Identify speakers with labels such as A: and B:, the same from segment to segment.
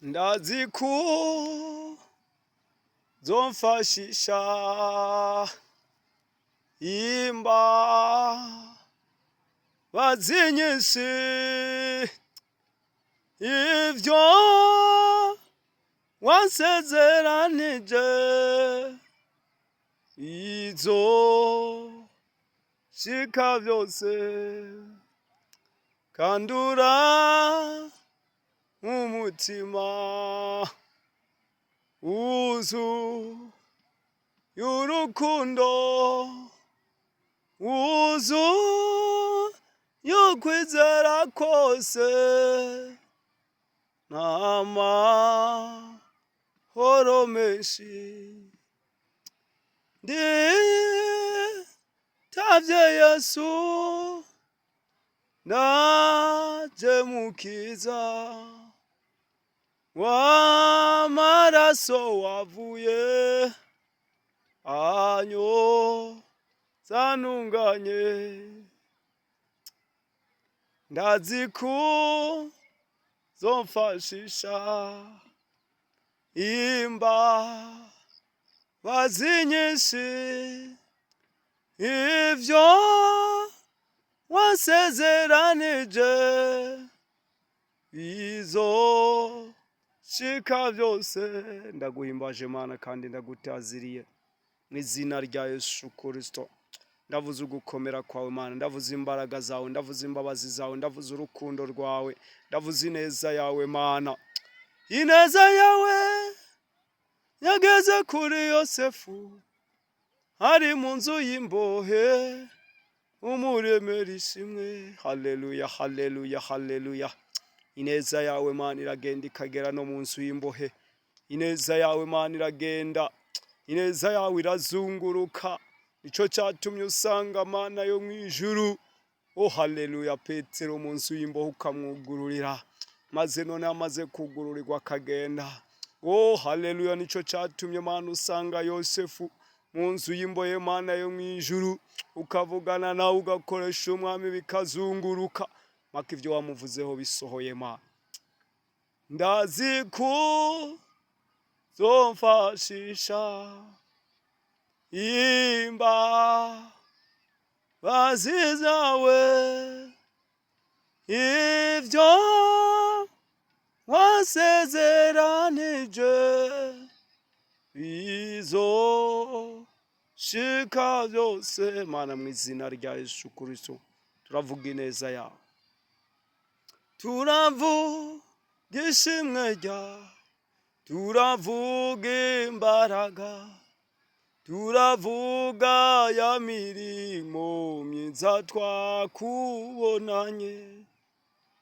A: ndazi ko zomfashisha imba bazinyinshi ivyo wansezeranije izo shika vyose kandura umutima uzu y'urukundo uzu y'ukwizera kose n'amahoro menshi nditavye Yesu naje mukiza w'amaraso wavuye anyozanunganye ndazi ko zomfashisha imba bazinyinshi ivyo wansezeranije izo shika vyose ndaguhimbaje Mana kandi ndagutaziriye mw'izina rya Yesu Kristo. Ndavuze ugukomera kwawe Mana, ndavuze imbaraga zawe, ndavuze imbabazi zawe, ndavuze urukundo rwawe, ndavuze ineza yawe Mana. Ineza yawe yageze kuri Yosefu ari mu nzu y'imbohe umuremera ishimwe. Haleluya, haleluya, haleluya. Ineza yawe Mana iragenda ikagera no mu nzu y'imbohe. Ineza yawe Mana iragenda, ineza yawe irazunguruka. Nico cyatumye usanga Mana yo mwijuru. Oh haleluya, Petero mu nzu y'imbohe ukamwugururira, maze none amaze kugururirwa akagenda. Oh haleluya, nico cyatumye Mana usanga Yosefu mu nzu y'imbohe Mana yo mwijuru, ukavugana nawe ugakoresha umwami bikazunguruka, maka ivyo wamuvuzeho bisohoye Mana. Ndazi ko zomfashisha imba bazizawe ivyo wansezeranije izo shika vyose Mana mw'izina rya Yesu Kristo. Turavuga ineza yawe, turavuga ishimwe ryawe, turavuga imbaraga, turavuga ya mirimo myiza twakubonanye.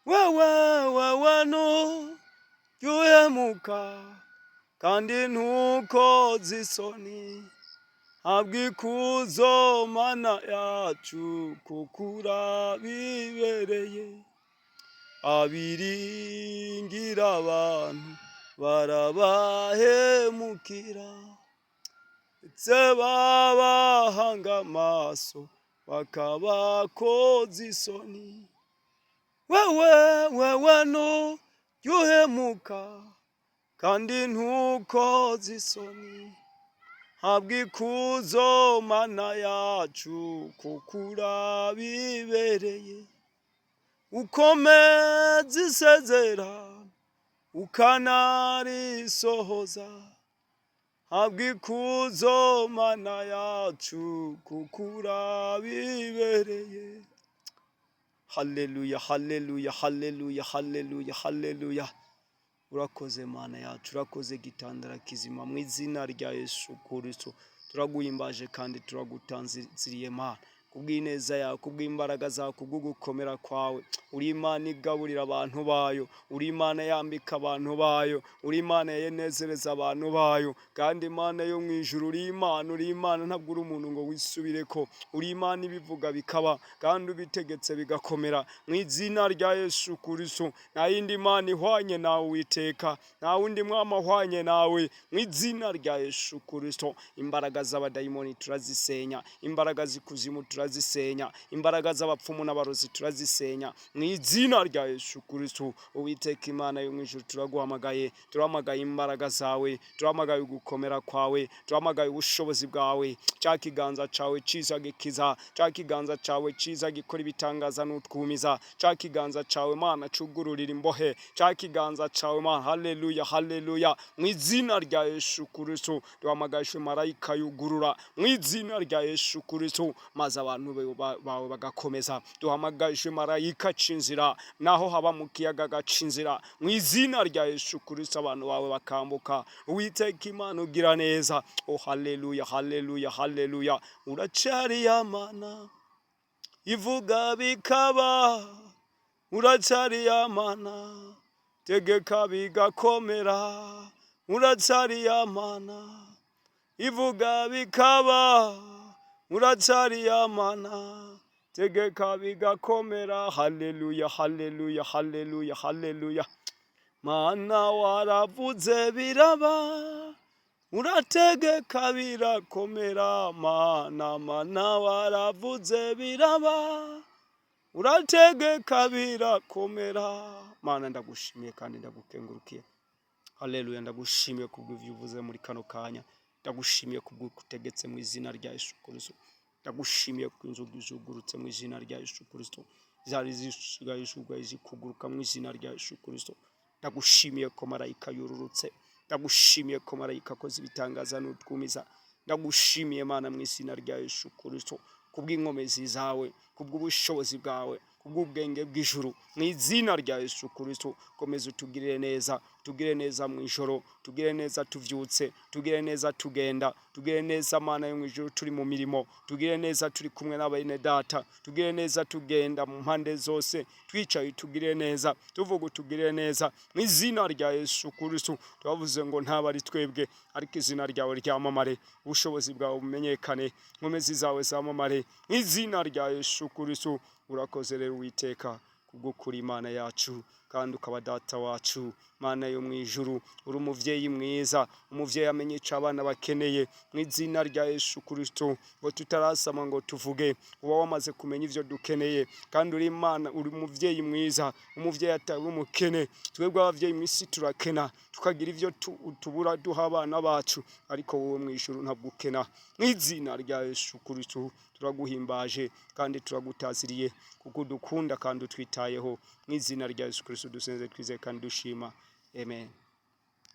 A: Wewe ntuhemuka kandi ntukoze isoni, habwa ikuzo Mana yacu kuko urabibereye. Abiringira abantu barabahemukira, ndetse babahanga amaso bakabakoza isoni. Wewe ntuhemuka kandi ntukoze isoni, habwa ikuzo Mana yacu kuko urabibereye. Ukomeza isezerano ukanarisohoza, habwa ikuzo Mana yacu kuko urabibereye. Haleluya, haleluya, haleluya, haleluya, haleluya. Urakoze Mana yacu, urakoze gitandara kizima mw'izina rya Yesu Kristo. Turaguhimbaje kandi turagutanziriye Mana kubw'ineza yawe, kubw'imbaraga zawe, kubw'ugukomera kwawe. Uri Imana igaburira abantu bayo, uri Imana yambika abantu bayo, uri Imana yenezereza abantu bayo. Kandi Imana yo mwijuru uri Imana ntabwo uri umuntu ngo wisubireko. Uri Imana ibivuga bikaba kandi ubitegetse bigakomera mw'izina rya Yesu Kristo. Nta yindi Imana ihwanye nawe Uwiteka, nta wundi mwami ahwanye nawe mw'izina rya Yesu Kristo. Imbaraga z'abadayimoni turazisenya, imbaraga z'ikuzimu turazisenya, imbaraga z'abapfumu n'abarozi turazisenya mu izina rya Yesu Kristo. Uwiteka Imana yo mu ijuru, turaguhamagaye, turahamagaye imbaraga zawe, turahamagaye gukomera kwawe, turahamagaye ubushobozi bwawe. Cya kiganza cawe ciza gikiza, cya kiganza cawe ciza gikora ibitangaza n'utwumiza, cya kiganza cawe Mana cugururira imbohe, cya kiganza cawe Mana. Haleluya, haleluya. Mu izina rya Yesu Kristo duhamagaje marayika yugurura mu izina rya Yesu Kristo, maze abantu bawe bagakomeza. Duhamagaje marayika cinzira naho haba mu kiyaga gacinzira mu izina rya Yesu Kristo, abantu bawe bakambuka. Uwiteka Imana ugira neza. Oh haleluya, haleluya, haleluya. Uracari ya Mana ivuga bikaba, uracari ya Mana tegeka bigakomera, uracari ya Mana ivuga bikaba, uracari ya Mana tegeka bigakomera. Haleluya, haleluya, haleluya, haleluya. Mana waravuze biraba, urategeka birakomera. Mana waravuze biraba, urategeka birakomera. Mana ndagushimiye kandi ndagukengurukiye. Haleluya, ndagushimiye kubw'ivyo uvuze muri kano kanya, ndagushimiye kubw'ukutegetse mu izina rya Yesu Kristo, ndagushimiye ku inzugi zugurutse mu izina rya Yesu Kristo, zari zisigaye zikuguruka mu izina rya Yesu Kristo. Ndagushimiye ko marayika yururutse, ndagushimiye ko marayika akoze ibitangaza n'utwumiza, ndagushimiye Mana mu izina rya Yesu Kristo kubw'inkomezi zawe, kubw'ubushobozi bwawe, kubw'ubwenge bw'ijuru mu izina rya Yesu Kristo. Komeza utugirire neza, tugire neza mu ijoro, tugire neza tuvyutse, tugire neza tugenda, tugire neza Mana yo mu ijuru turi mu mirimo, tugire neza turi kumwe n'abene data, tugire neza tugenda mu mpande zose, twicaye tugire neza, tuvuga tugire neza mu izina rya Yesu Kristo. Twavuze ngo ntaba ari twebwe, ariko izina ryawe ryamamare, ubushobozi bwawe bumenyekane, inkomezi zawe zamamare mu izina rya Yesu Kristo. Urakoze rero Uwiteka kubw'ukuri Imana yacu, kandi ukaba data wacu Mana yo mu ijuru. Uri umuvyeyi mwiza, umuvyeyi amenye ico abana bakeneye mu izina rya Yesu Kristo. Ngo tutarasama ngo tuvuge, uba wamaze kumenya ivyo dukeneye, kandi uri Imana, uri umuvyeyi mwiza, umuvyeyi atari umukene. Twebwe abavyeyi mw'isi turakena, tukagira ivyo tubura duha abana bacu, ariko wowe mu ijuru ntabwo ukena. Mu izina rya Yesu Kristo turaguhimbaje kandi turagutaziriye, kuko udukunda kandi utwitayeho. Mu izina rya Yesu Kristo dusenze twizeye kandi dushima. Amen.